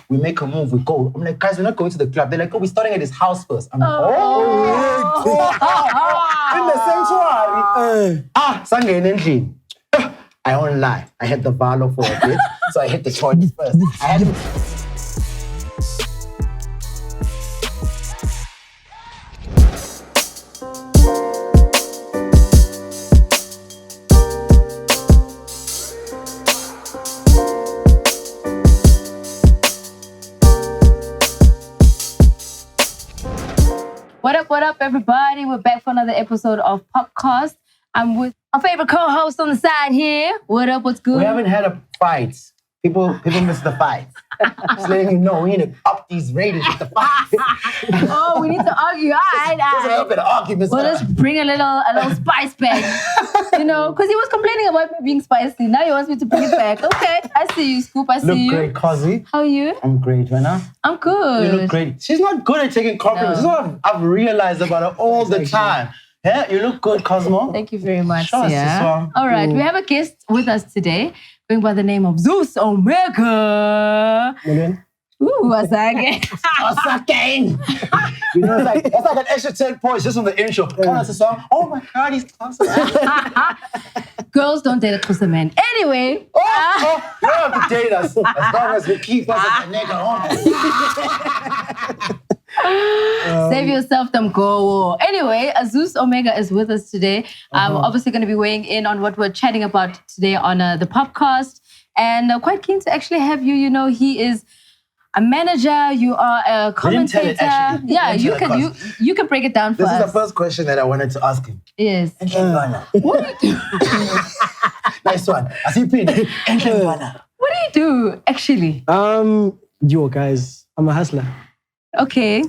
we make a move, we go. I'm like, guys, we're not going to the club. They're like, we're starting at his house first. I'm like, in the sanctuary. Sangin endlini. I won't lie. I had the valor for a bit, so I hit the toilet first. I had to... What up, everybody? We're back for another episode of POPcast. I'm with our favorite co-host on the side here. What up? What's good? We haven't had a fight. People miss the fight. Just letting you know, we need to up these ratings with the fight. Oh, we need to argue. All right. There's a little bit of arguments. Well, let's bring a little spice back. You know, because he was complaining about me being spicy. Now he wants me to bring it back. Okay, I see you, Scoop. I see you. Look great, Cosy. How are you? I'm great, Rena. I'm good. You look great. She's not good at taking compliments. No. This is what I've realized about her all the time. Yeah, you look good, Cosmo. Thank you very much. Sure, Yeah. All right, we have a guest with us today, going by the name of Zeus Omega. Ooh, Asake. Asake. You know, it's like an extra 10 points just on the intro. Come on, it's a song. Oh my God, he's awesome. Girls don't date a Xhosa man. Anyway. You don't have to date us as long as we keep us as a nigga on. Save yourself them go. Anyway, Zeus Omega is with us today. We're obviously going to be weighing in on what we're chatting about today on the POPcast. And quite keen to actually have you. You know, he is a manager, you are a commentator. Yeah, you can break it down for us. This is the first question that I wanted to ask him. Yes. What do you do? Nice one. I see pin. What do you do, actually? Yo, guys, I'm a hustler. Okay.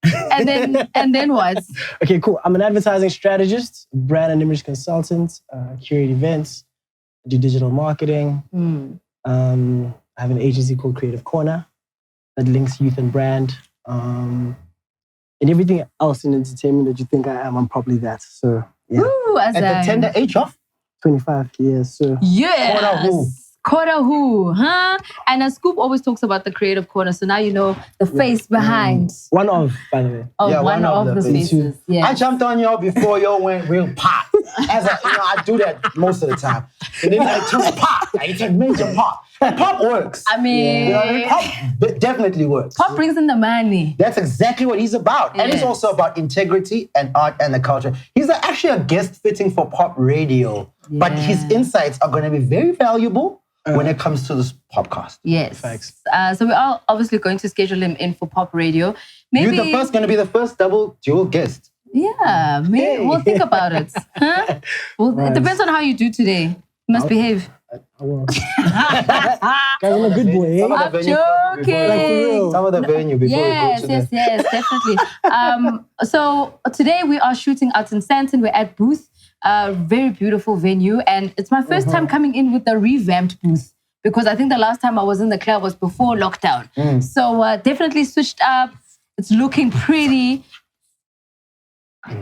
And then what? Okay, cool. I'm an advertising strategist, brand and image consultant, curate events, do digital marketing. I have an agency called Creative Corner that links youth and brand. And everything else in entertainment that you think I am, I'm probably that. So, yeah. Ooh, at the tender age of? 25 years, so. Yes. Corner who, huh? And Scoop always talks about the creative corner, so now you know the face behind. One of, by the way. Oh, yeah, one of the faces. Yeah. I jumped on y'all before y'all went real pop. I do that most of the time. And then I turn pop. I turn major pop. And pop works. I mean, you know what I mean? Pop definitely works. Pop brings in the money. That's exactly what he's about. Yes. And it's also about integrity and art and the culture. He's actually a guest fitting for pop radio, but his insights are going to be very valuable when it comes to this podcast. Yes. Thanks. So we are obviously going to schedule him in for pop radio. Maybe You're going to be the first dual guest. Yeah, maybe we'll think about it. Huh? Well, It depends on how you do today. You must behave. I will. Guys, I'm a good boy. I'm joking. Some of the venue before yes, we go to yes, definitely. So today we are shooting out in Sandton. We're at Booth. Very beautiful venue, and it's my first time coming in with a revamped booth because I think the last time I was in the club was before lockdown. So definitely switched up. It's looking pretty. I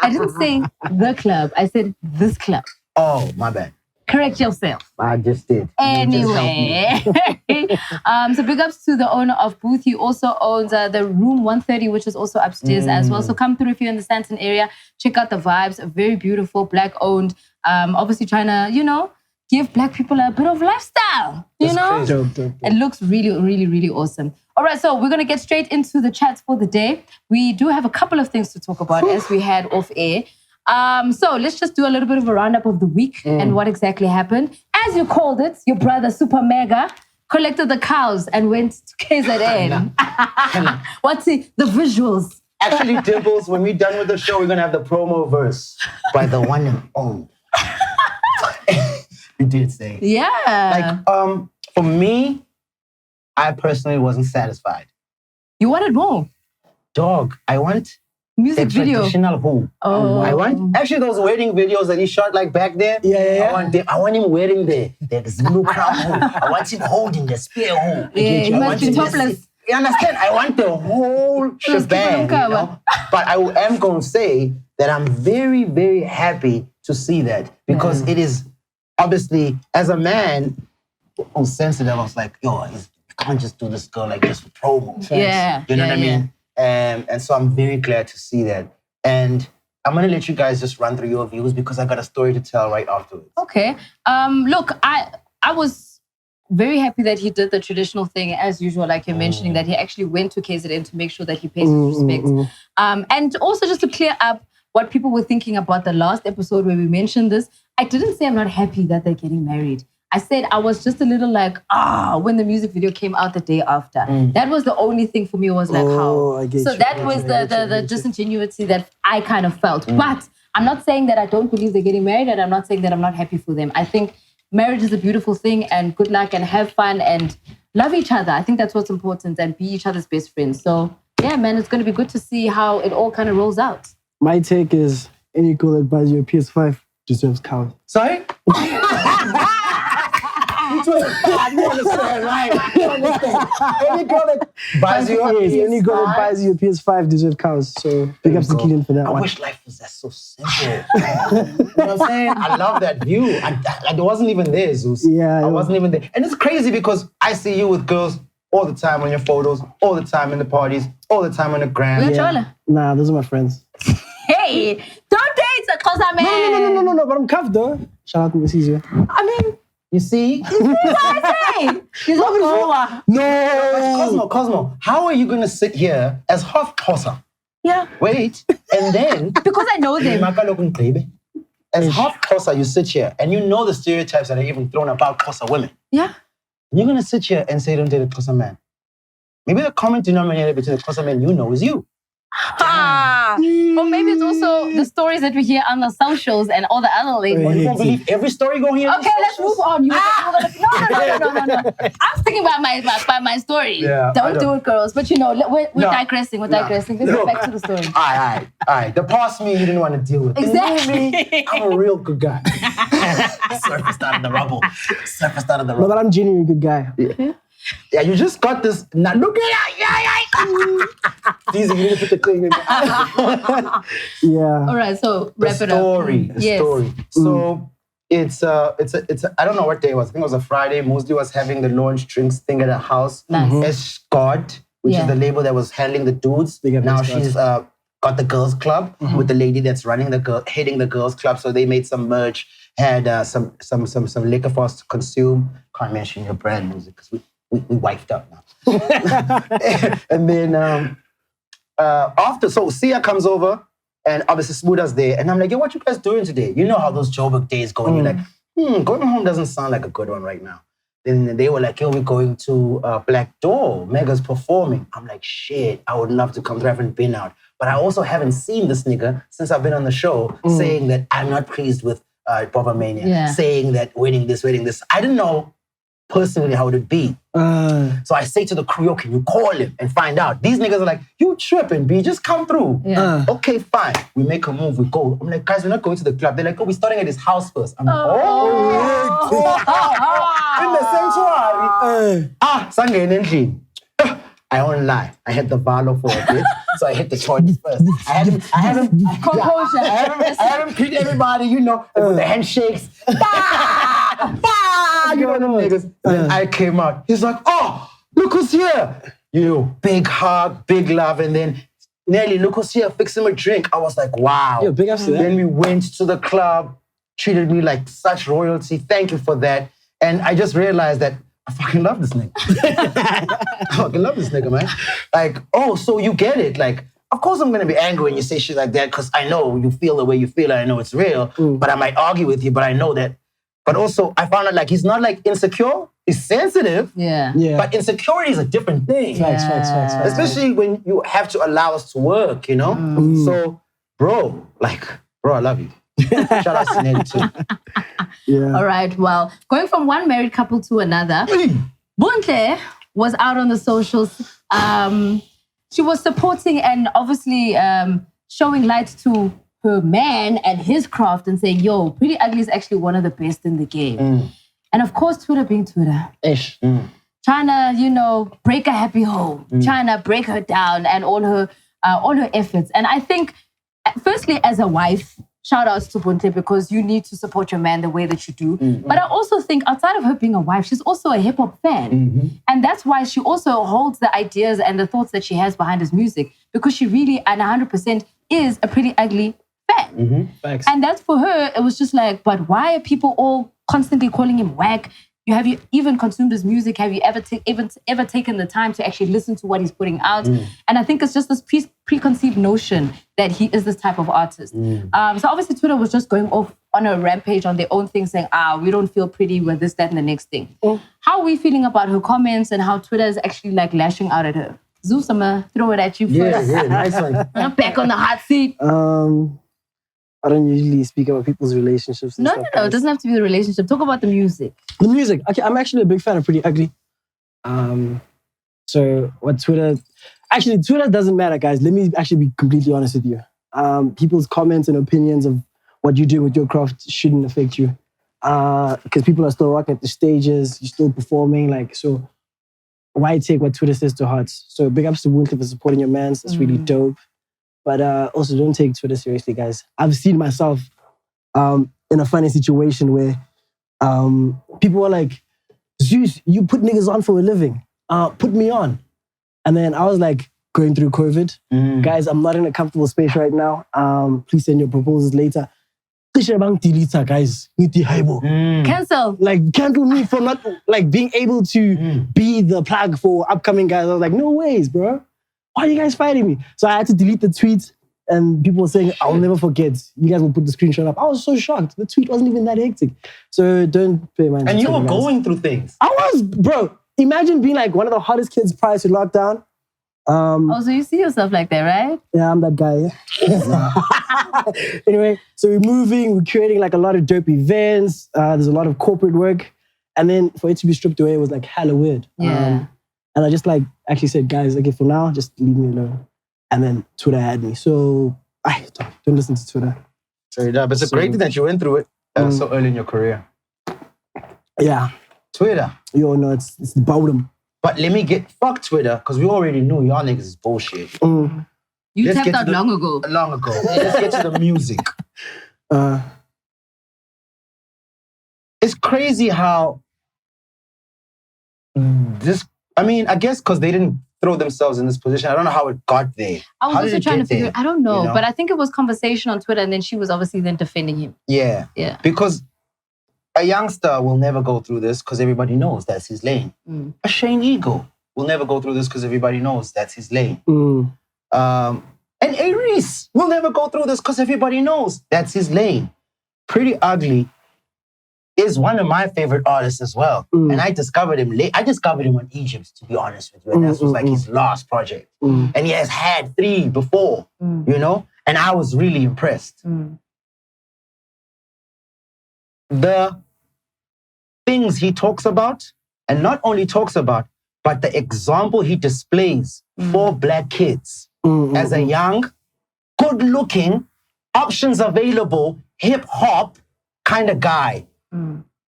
didn't say the club. I said this club. Oh, my bad. Correct yourself. I just did. Anyway. So big ups to the owner of Booth. He also owns the room 130, which is also upstairs as well. So come through if you're in the Sandton area. Check out the vibes. Very beautiful, black owned. Obviously trying to, give black people a bit of lifestyle. Dope. It looks really, really, really awesome. All right, so we're going to get straight into the chats for the day. We do have a couple of things to talk about as we had off air. So let's just do a little bit of a roundup of the week and what exactly happened. As you called it, your brother Super Mega collected the cows and went to KZN. What's the visuals? Actually, Dimples, when we're done with the show, we're going to have the promo verse by the one and only. You did say. Yeah. For me, I personally wasn't satisfied. You wanted more? Dog, I want music the video. Traditional who? Oh. I want actually those wedding videos that he shot like back there. Yeah. I want him wearing the Zulu crown who. I want him holding the spear who. Yeah, he must be topless. You understand? I want the whole shebang. But I am going to say that I'm very, very happy to see that because it is obviously, as a man, I was sensitive. I was like, yo, you can't just do this girl like just for promo. Yeah. You know what I mean? And so I'm very glad to see that. And I'm going to let you guys just run through your views because I got a story to tell right afterwards. Okay. Look, I was very happy that he did the traditional thing as usual, like you're mentioning, that he actually went to KZN to make sure that he pays his respects. And also just to clear up what people were thinking about the last episode where we mentioned this, I didn't say I'm not happy that they're getting married. I said I was just a little like, when the music video came out the day after. That was the only thing for me was like, how? I get So you, that was the disingenuity that I kind of felt. But I'm not saying that I don't believe they're getting married, and I'm not saying that I'm not happy for them. I think marriage is a beautiful thing, and good luck and have fun and love each other. I think that's what's important, and be each other's best friends. So yeah, man, it's going to be good to see how it all kind of rolls out. My take is any girl that buys you a PS5 deserves cows. Sorry? I don't understand, right? I don't understand. Any girl that buys you a PS5? Any girl that buys you a PS5 deserves cows. So big ups to Keelan for that one. I wish life was that so simple. You know what I'm saying? I love that view. I wasn't even there, Zeus. Yeah, I wasn't even there. And it's crazy because I see you with girls all the time on your photos, all the time in the parties, all the time on the gram. Nah, those are my friends. Hey, don't date a Xhosa man. No, but I'm cuffed though. Shout out to Miss Easier. I mean, you see? what I say? He's not No! Cosmo, how are you going to sit here as half Xhosa? Yeah. Wait, and then... Because I know them. As half Xhosa, you sit here and you know the stereotypes that are even thrown about Xhosa women. Yeah. You're going to sit here and say, don't date a Xhosa man. Maybe the common denominator between the Xhosa men you know is you. Or maybe it's also the stories that we hear on the socials and all the other labels. You don't believe every story going here? Okay, let's move on. No. I'm sticking by my story. Yeah, don't do it, girls. But you know, we're digressing. We're digressing. Let's get back to the story. All right. The past me you didn't want to deal with. Exactly. Me, I'm a real good guy. Surfaced out of the rubble. No, but I'm genuinely a good guy. Yeah, you just got this. Now look at that. Easy, you need to put the thing in. Yeah. All right, so wrap it up. The story. So it's I don't know what day it was. I think it was a Friday. Mosley was having the launch drinks thing at her house. Nice. Escort, which is the label that was handling the dudes. Now she's got the girls club with the lady that's heading the girls club. So they made some merch, had some liquor for us to consume. Can't mention your brand music because we wifed up now. And then after, so Sia comes over and obviously Smooda's there. And I'm like, yo, what you guys doing today? You know how those Joburg days go. And you're like, going home doesn't sound like a good one right now. Then they were like, yo, we're going to Black Door. Mega's performing. I'm like, shit, I would love to come through. I haven't been out. But I also haven't seen this nigga since I've been on the show saying that I'm not pleased with Bobber Mania, saying that winning this. I didn't know personally how it would be. So I say to the crew, yo, can you call him and find out? These niggas are like, you tripping, B, just come through. Okay, fine. We make a move, we go. I'm like, guys, we're not going to the club. They're like, oh, we're starting at his house first. I'm like, in the sanctuary. Sangene endlini. I won't lie. I had the Valo for a bit, so I hit the toilet first. I haven't Composure. I haven't greet everybody, you know, with the handshakes. You know them niggas. And I came out. He's like, oh, look who's here. You know, big hug, big love, and then Nelly, look who's here, fix him a drink. I was like, wow. Yeah, big ups to that. Then we went to the club, treated me like such royalty. Thank you for that. And I just realized that I fucking love this nigga. I fucking love this nigga, man. Like, oh, so you get it. Like, of course I'm going to be angry when you say shit like that because I know you feel the way you feel and I know it's real. But I might argue with you, but I know that. But also, I found out like he's not like insecure. He's sensitive. Yeah. But insecurity is a different thing. Facts. Especially when you have to allow us to work, you know? So, bro, I love you. Shout out to Nelly too. Yeah. All right, well, going from one married couple to another, Buntle was out on the socials. She was supporting and obviously showing light to her man and his craft and saying, yo, Pretty Ugly is actually one of the best in the game. And of course, Twitter being Twitter. Ish. Trying to, you know, break a happy home, trying to break her down and all her efforts. And I think, firstly, as a wife, shout outs to Buntle because you need to support your man the way that you do. But I also think outside of her being a wife, she's also a hip hop fan. And that's why she also holds the ideas and the thoughts that she has behind his music because she really and 100% is a Pretty Ugly fan. Thanks. And that's for her, it was just like, but why are people all constantly calling him whack? Have you even consumed his music? Have you ever taken the time to actually listen to what he's putting out? And I think it's just this preconceived notion that he is this type of artist. So obviously Twitter was just going off on a rampage on their own thing saying, we don't feel pretty with this, that, and the next thing. How are we feeling about her comments and how Twitter is actually like lashing out at her? Zeus, I'm gonna throw it at you first. Yeah, nice one. I'm back on the hot seat. I don't usually speak about people's relationships. And No, stuff, it doesn't have to be the relationship. Talk about the music. The music. Okay, I'm actually a big fan of Pretty Ugly. So what Twitter doesn't matter, guys. Let me actually be completely honest with you. People's comments and opinions of what you're doing with your craft shouldn't affect you. Because people are still rocking at the stages, you're still performing. Like, so why take what Twitter says to heart? So big ups to Winkley for supporting your mans. That's really dope. But also don't take Twitter seriously, guys. I've seen myself in a funny situation where people were like, Zeus, you put niggas on for a living. Put me on. And then I was like, going through COVID. Guys, I'm not in a comfortable space right now. Please send your proposals later. Guys, Cancel. like cancel me for not like being able to be the plug for upcoming guys. I was like, no ways, bro. Why are you guys fighting me? So I had to delete the tweet and people were saying, I'll never forget. You guys will put the screenshot up. I was so shocked. The tweet wasn't even that hectic. So don't pay mind. And you were going through things. I was, bro. Imagine being like one of the hottest kids prior to lockdown. So you see yourself like that, right? Yeah, I'm that guy. Yeah. Anyway, so we're moving, we're creating like a lot of dope events. There's a lot of corporate work. And then for it to be stripped away, it was like hella weird. Yeah. And I just like actually said, guys, okay, for now, just leave me alone. And then Twitter had me. So don't listen to Twitter. Sorry, but it's a great thing that you went through it so early in your career. Yeah. Twitter. Yo, no, it's the bottom. But fuck Twitter, because we already knew y'all niggas is bullshit. You Let's tapped get to out the- long ago. Long ago. Let's get to the music. It's crazy how I guess because they didn't throw themselves in this position. I don't know how it got there. I was How did also it trying to get there? figure. I don't know, You know? but I think it was conversation on Twitter, and then she was obviously then defending him. Yeah. Yeah. Because a youngster will never go through this because everybody knows that's his lane. A Shane Eagle will never go through this because everybody knows that's his lane. And A-Reece will never go through this because everybody knows that's his lane. Pretty Ugly is one of my favorite artists as well. And I discovered him late. I discovered him on Egypt, to be honest with you. And that was like his last project. And he has had 3 before, you know? And I was really impressed. The things he talks about, and not only talks about, but the example he displays for Black kids as a young, good-looking, options available, hip-hop kind of guy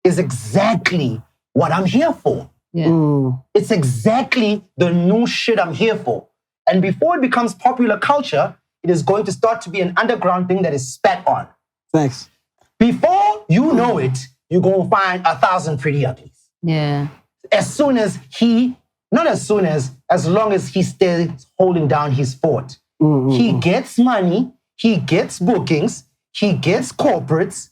is exactly what I'm here for. Yeah. It's exactly the new shit I'm here for. And before it becomes popular culture, it is going to start to be an underground thing that is spat on. Thanks. Before you know it, you're going to find 1,000 Pretty Uglies. Yeah. As long as he stays holding down his fort. He gets money, he gets bookings, he gets corporates.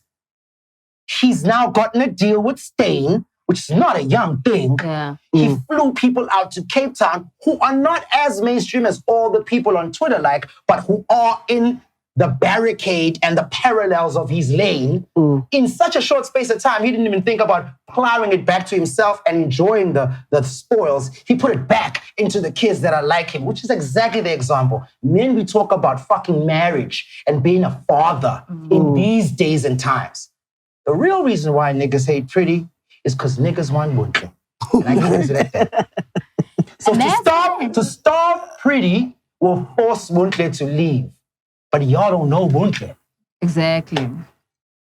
He's now gotten a deal with Stain, which is not a young thing. Yeah. He flew people out to Cape Town who are not as mainstream as all the people on Twitter like, but who are in the barricade and the parallels of his lane. In such a short space of time, he didn't even think about plowing it back to himself and enjoying the spoils. He put it back into the kids that are like him, which is exactly the example. Men, we talk about fucking marriage and being a father in these days and times. The real reason why niggas hate Pretty is because niggas want Buntle. And I can answer that. So to stop Pretty will force Buntle to leave. But y'all don't know Buntle. Exactly.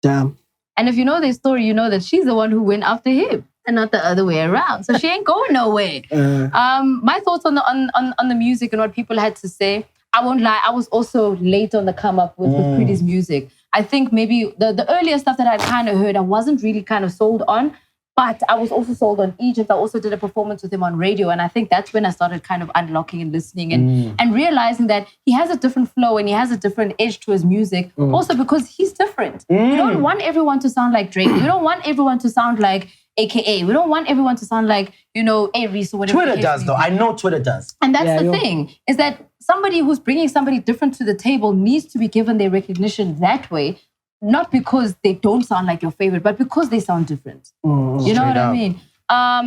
Damn. And if you know their story, you know that she's the one who went after him and not the other way around. So she ain't going nowhere. My thoughts on the music and what people had to say, I won't lie, I was also late on the come up with Pretty's music. I think maybe the earlier stuff that I kind of heard, I wasn't really kind of sold on. But I was also sold on Egypt. I also did a performance with him on radio. And I think that's when I started kind of unlocking and listening and realizing that he has a different flow and he has a different edge to his music. Also because he's different. We don't want everyone to sound like Drake. We don't want everyone to sound like AKA. We don't want everyone to sound like, A-Reece or whatever. Twitter does, though. I know Twitter does. And that's the thing, is that somebody who's bringing somebody different to the table needs to be given their recognition that way. Not because they don't sound like your favorite, but because they sound different. You know what I mean?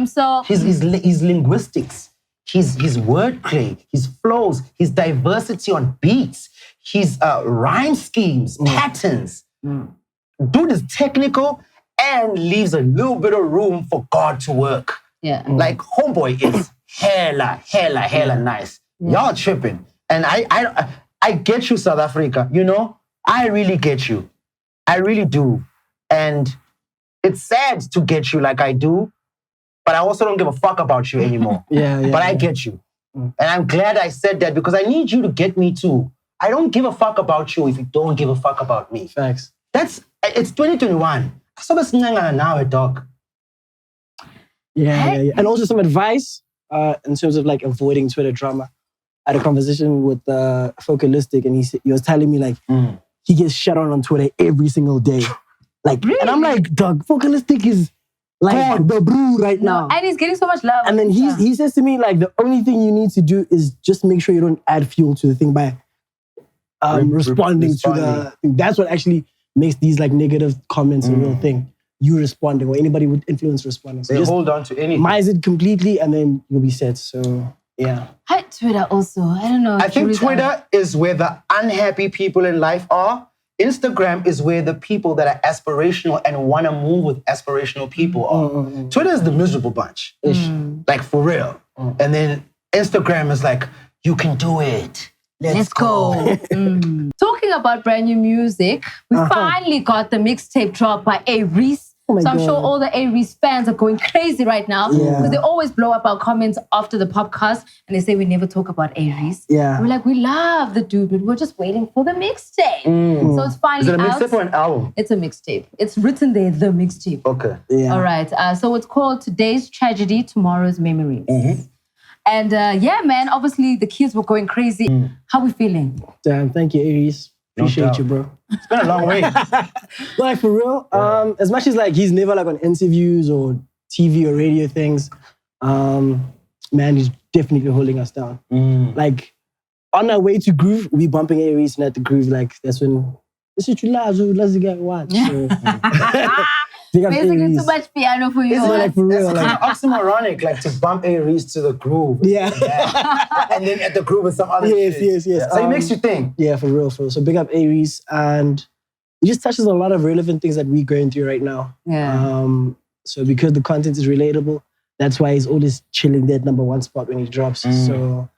So his linguistics, his wordplay, his flows, his diversity on beats, his rhyme schemes, patterns. Dude is technical and leaves a little bit of room for God to work. Yeah. Like Homeboy is hella nice. Y'all tripping. And I get you, South Africa. I really get you. I really do. And it's sad to get you like I do, but I also don't give a fuck about you anymore. But I get you. And I'm glad I said that because I need you to get me too. I don't give a fuck about you if you don't give a fuck about me. Facts. It's 2021. I saw this now, dog. Yeah. And also some advice in terms of like avoiding Twitter drama. I had a conversation with Focalistic and he was telling me like, he gets shut on Twitter every single day. Like, really? And I'm like, dog, Focalistic is like the brew right now. And he's getting so much love. And then he says to me, like, the only thing you need to do is just make sure you don't add fuel to the thing by responding to the thing. That's what actually makes these like negative comments a real thing. You responding or anybody with influence responding. So they hold on to anything. Minimize it completely and then you'll be set. So, yeah. Hi, Twitter also. I don't know. I think Twitter is where the unhappy people in life are. Instagram is where the people that are aspirational and want to move with aspirational people are. Twitter is the miserable bunch. Like, for real. And then Instagram is like, you can do it. Let's go. Talking about brand new music, we finally got the mixtape drop by A-Reece. So I'm sure all the A-Reece fans are going crazy right now because they always blow up our comments after the podcast and they say we never talk about A-Reece. Yeah. We're like, we love the dude, but we're just waiting for the mixtape. So it's finally out. Is it a mixtape or an album? It's a mixtape. It's written there, the mixtape. Okay. Yeah. All right. So it's called Today's Tragedy, Tomorrow's Memories. And yeah, man, obviously the kids were going crazy. How we feeling? Damn, thank you, A-Reece. Appreciate you, bro. It's been a long way. Like, for real, as much as like he's never like on interviews or TV or radio things, man, he's definitely holding us down. Like, on our way to Groove, we bumping A-Reece and at the Groove, like, that's when, this is you love, let's get one. So, basically too much piano for you. It's like, for real. It's kind of oxymoronic, like to bump A-Reece to the Groove. Yeah. And then at the Groove with some other shit. Yes. Yeah. So it makes you think. Yeah, for real. So big up A-Reece, and it just touches a lot of relevant things that we're going through right now. Yeah. So because the content is relatable, that's why he's always chilling there at #1 spot when he drops. So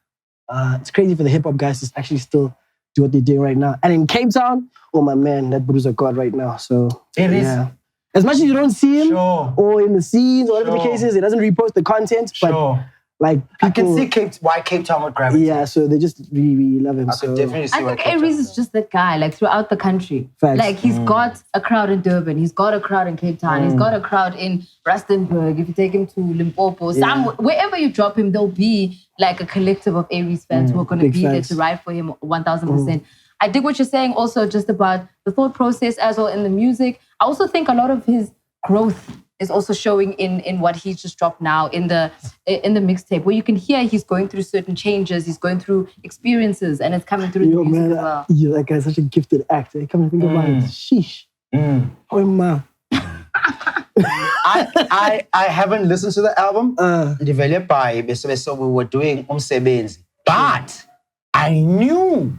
it's crazy for the hip hop guys to actually still do what they're doing right now. And in Cape Town, oh my man, that Bruce a god right now. So yeah. As much as you don't see him or in the scenes or whatever the case is, he doesn't repost the content. But like people, I can see why Cape Town would gravitate. Yeah, so they just really love him. I could definitely see I think A-Reece is just that guy, like throughout the country. Facts. Like he's got a crowd in Durban, he's got a crowd in Cape Town, he's got a crowd in Rustenburg. If you take him to Limpopo, wherever you drop him, there'll be like a collective of A-Reece fans who are going to be there to ride for him 1000%. I dig what you're saying also just about the thought process as well in the music. I also think a lot of his growth is also showing in what he's just dropped now in the mixtape, where you can hear he's going through certain changes, he's going through experiences, and it's coming through the music as well. You're like such a gifted actor. Come and think about it. Sheesh. Oh my. I haven't listened to the album developed by so we were doing umsebenzi, but I knew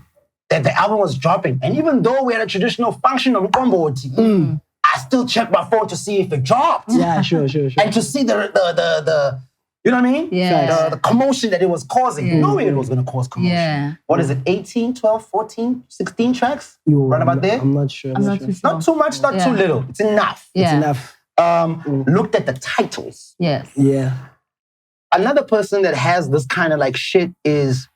that the album was dropping, and even though we had a traditional function of Mkomboti, I still checked my phone to see if it dropped. Yeah, sure. And to see the you know what I mean? Yeah. The commotion that it was causing, knowing it was going to cause commotion. Yeah. What is it, 18, 12, 14, 16 tracks? Run about there? I'm not sure. I'm not too sure. Not too much, not too little. It's enough. Yeah. It's enough. Looked at the titles. Yes. Yeah. Another person that has this kind of like shit is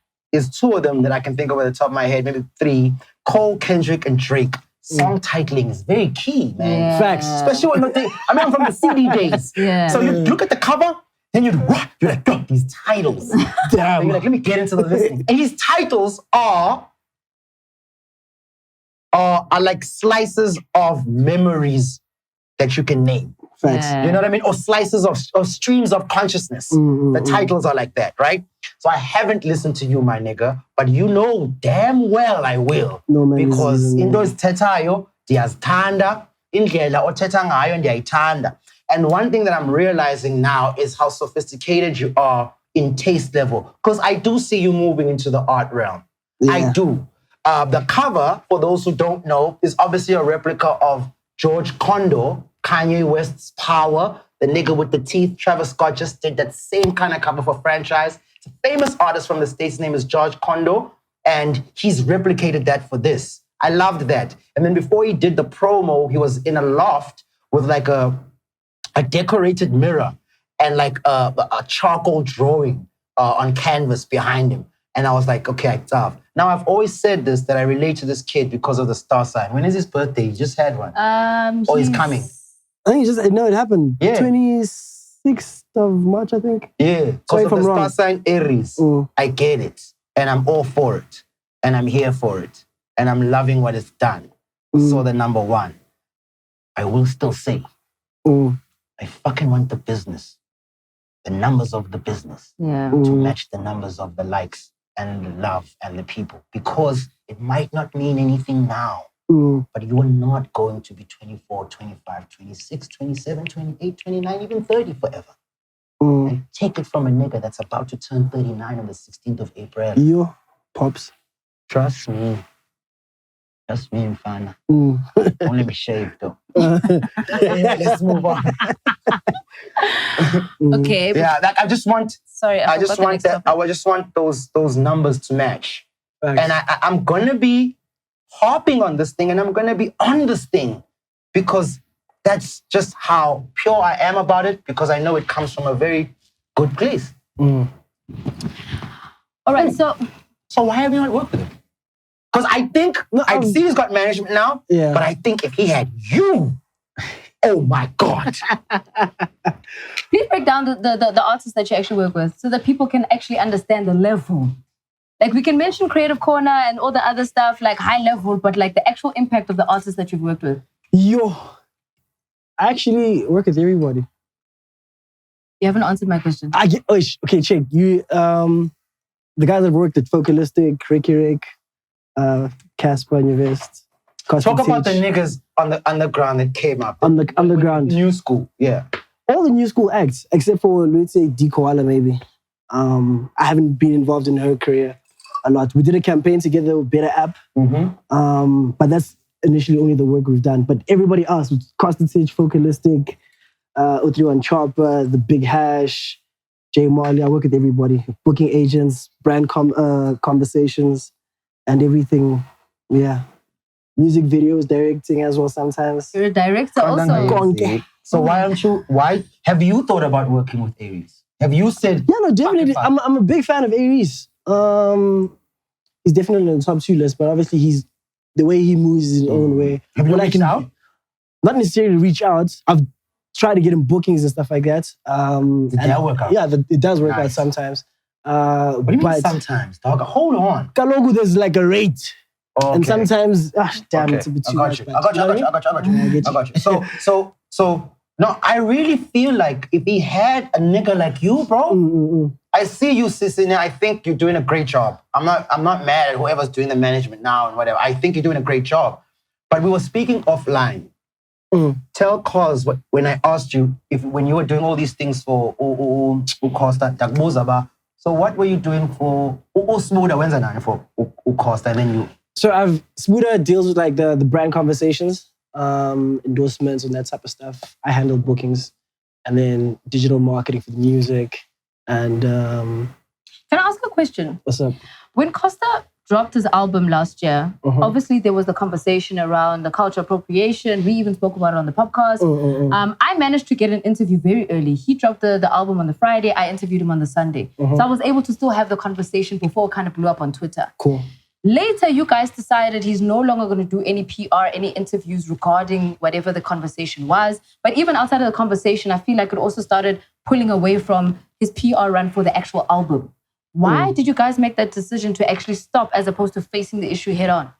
two of them that I can think of at the top of my head, maybe three. Cole, Kendrick, and Drake. song titling is very key, man. Yeah. Facts. Especially when I'm from the CD days. Yeah. So you look at the cover, then you're like, yo, these titles. Damn. And you're like, let me get into the listening. And his titles are like slices of memories that you can name. Facts. Yeah. You know what I mean? Or slices of streams of consciousness. The titles are like that, right? So I haven't listened to you, my nigga, but you know damn well I will. No, man, because this is- into ezithethayo ndiyazithanda, indlela othetha ngayo ndiyayithanda. And one thing that I'm realizing now is how sophisticated you are in taste level. Because I do see you moving into the art realm. Yeah. I do. The cover, for those who don't know, is obviously a replica of George Condo, Kanye West's Power, the nigga with the teeth. Travis Scott just did that same kind of cover for Franchise. It's a famous artist from the States. His name is George Condo, and he's replicated that for this. I loved that. And then before he did the promo, he was in a loft with like a decorated mirror and like a charcoal drawing on canvas behind him. And I was like, okay, tough. Now, I've always said this, that I relate to this kid because of the star sign. When is his birthday? He just had one. He's coming. I think it happened. Yeah. 26th of March, I think. Yeah. Sorry Because if of I'm the wrong. star sign A-Reece. I get it. And I'm all for it. And I'm here for it. And I'm loving what it's done. So the number one, I will still say, I fucking want the business. The numbers of the business. Yeah. To match the numbers of the likes and the love and the people, because it might not mean anything now, but you are not going to be 24, 25, 26, 27, 28, 29, even 30 forever. And take it from a nigga that's about to turn 39 on the 16th of April. Yo, Pops. Trust me. Trust me, Mfana. Don't let me shave though. Let's move on. Okay. Yeah, like I just want Sorry, I just want that. I just want those numbers to match. Facts. And I'm gonna be harping on this thing, and I'm gonna be on this thing because that's just how pure I am about it. Because I know it comes from a very good place. All right. So why have you not worked with him? Because I think I see he's got management now. Yeah. But I think if he had you, oh my God. please break down the artists that you actually work with so that people can actually understand the level. Like we can mention Creative Corner and all the other stuff, like high level, but like the actual impact of the artists that you've worked with. Yo, I actually work with everybody. You haven't answered my question. Okay, check. You, the guys that worked at Focalistic, Ricky Rick, Casper and your vest. Talk about the niggas on the underground that came up. On the underground. New school, yeah. All the new school acts, except for, let's say, D Koala maybe. I haven't been involved in her career a lot. We did a campaign together with Better App. But that's initially only the work we've done. But everybody else, Constantine, Focalistic, O31 Chopper, The Big Hash, Jay Marley, I work with everybody. Booking agents, brand conversations, and everything. Yeah. Music videos, directing as well sometimes. You're a director also. So why have you thought about working with A-Reece? Have you said... Yeah, no, definitely. I'm a big fan of A-Reece. He's definitely on the top 2 list, but obviously the way he moves is his own way. Have you reached out? Not necessarily reach out. I've tried to get him bookings and stuff like that. Did that work out? Yeah, it does work out sometimes. What do you mean sometimes, dog? Hold on. Kalogu, there's like a rate. Okay. And sometimes, it's a bit too much. I got you. So, no, I really feel like if he had a nigga like you, bro, I see you, Sissy, I think you're doing a great job. I'm not mad at whoever's doing the management now and whatever. I think you're doing a great job. But we were speaking offline. Tell Cos when I asked you when you were doing all these things for Costa, so what were you doing for Smoother? When's that for Costa? And then you. So Smoother deals with like the brand conversations, endorsements and that type of stuff. I handle bookings and then digital marketing for the music. And can I ask a question? What's up? When Costa dropped his album last year, obviously there was the conversation around the culture appropriation. We even spoke about it on the podcast. I managed to get an interview very early. He dropped the album on the Friday. I interviewed him on the Sunday. So I was able to still have the conversation before it kind of blew up on Twitter. Cool. Later, you guys decided he's no longer going to do any PR, any interviews regarding whatever the conversation was. But even outside of the conversation, I feel like it also started pulling away from his PR run for the actual album. Why did you guys make that decision to actually stop as opposed to facing the issue head on?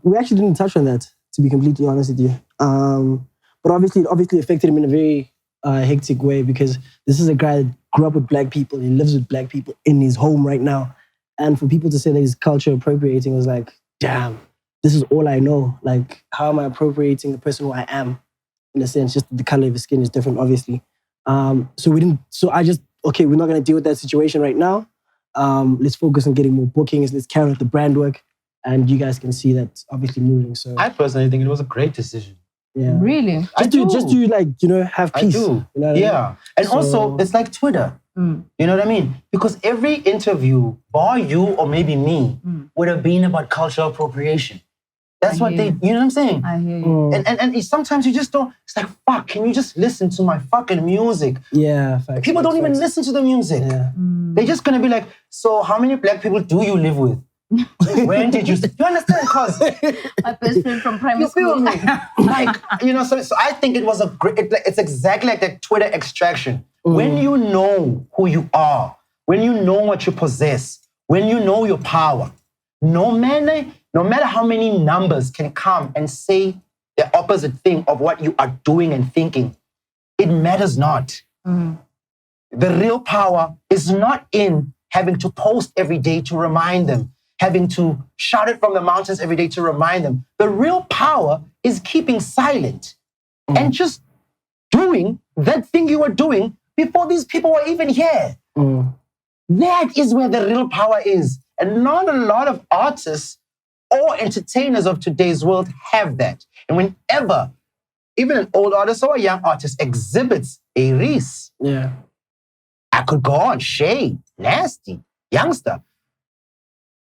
We actually didn't touch on that, to be completely honest with you. But obviously it affected him in a very hectic way because this is a guy that grew up with black people. He lives with black people in his home right now. And for people to say that he's culture appropriating was like, damn, this is all I know. Like, how am I appropriating the person who I am? In a sense, just the color of his skin is different, obviously. So I just, okay, we're not going to deal with that situation right now. Let's focus on getting more bookings. Let's carry out the brand work. And you guys can see that obviously moving. So I personally think it was a great decision. Yeah. Really? Just to like, have peace. I do. You know what I mean? And also, it's like Twitter. You know what I mean? Because every interview, bar you or maybe me, would have been about cultural appropriation. That's what they, you know what I'm saying? I hear you. And sometimes you just don't, it's like, fuck, can you just listen to my fucking music? Yeah, facts. People don't even listen to the music. Yeah. They're just going to be like, so how many black people do you live with? When did you understand? Because my best friend from primary you feel school. me? Like, so I think it was a great, it's exactly like that Twitter extraction. When you know who you are, when you know what you possess, when you know your power, no matter how many numbers can come and say the opposite thing of what you are doing and thinking, it matters not. The real power is not in having to post every day to remind them, having to shout it from the mountains every day to remind them. The real power is keeping silent and just doing that thing you were doing before these people were even here. That is where the real power is. And not a lot of artists or entertainers of today's world have that. And whenever even an old artist or a young artist exhibits A-Reece, I could go on, Shay, Nasty, Youngster,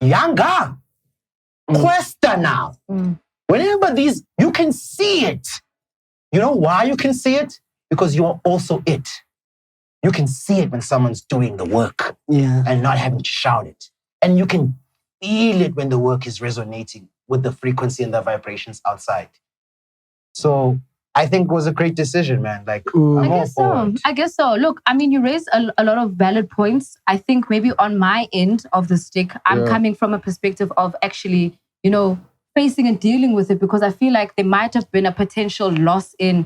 Younger, Questa now. Whenever these, you can see it. You know why you can see it? Because you are also it. You can see it when someone's doing the work and not having to shout it. And you can feel it when the work is resonating with the frequency and the vibrations outside. So I think it was a great decision, man. Like, I guess so. Look, I mean, you raised a lot of valid points. I think maybe on my end of the stick, I'm coming from a perspective of actually, facing and dealing with it because I feel like there might have been a potential loss in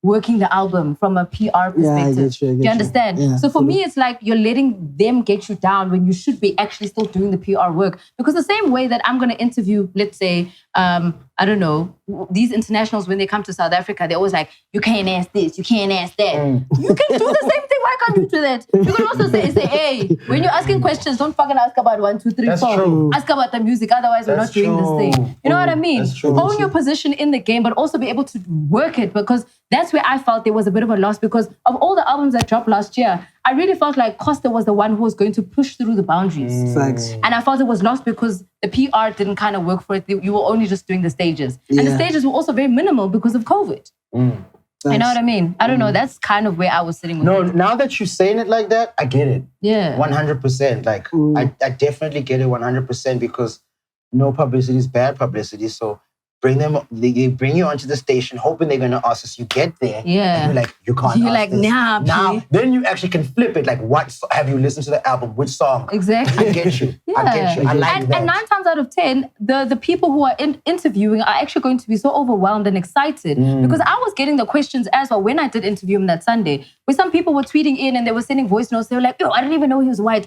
working the album from a PR perspective. Yeah, I get you. Do you understand? Yeah, so for me, it's like you're letting them get you down when you should be actually still doing the PR work. Because the same way that I'm going to interview, let's say, I don't know, these internationals, when they come to South Africa, they're always like, you can't ask this, you can't ask that. You can do the same thing. Why can't you do that? You can also say, hey, when you're asking questions, don't fucking ask about 1, 2, 3, 4. True. Ask about the music. Otherwise, we're not doing this thing. You know what I mean? Own your position in the game, but also be able to work it because that's where I felt there was a bit of a loss because of all the albums that dropped last year, I really felt like Costa was the one who was going to push through the boundaries. Facts. And I felt it was lost because the PR didn't kind of work for it. You were only just doing the stages. And the stages were also very minimal because of COVID. You know what I mean? I don't know. That's kind of where I was sitting with it. Now that you're saying it like that, I get it. Yeah. 100%. Like, I definitely get it 100% because no publicity is bad publicity. So they bring you onto the station hoping they're going to ask us. You get there. Yeah. And you're like, you can't You're ask like, this. nah, Now, then you actually can flip it. Like, what have you listened to the album? Which song? Exactly. I get you. Yeah. I get you. I like that. And 9 times out of 10, the people who are interviewing are actually going to be so overwhelmed and excited because I was getting the questions as well when I did interview him that Sunday, where some people were tweeting in and they were sending voice notes. They were like, yo, I didn't even know he was white.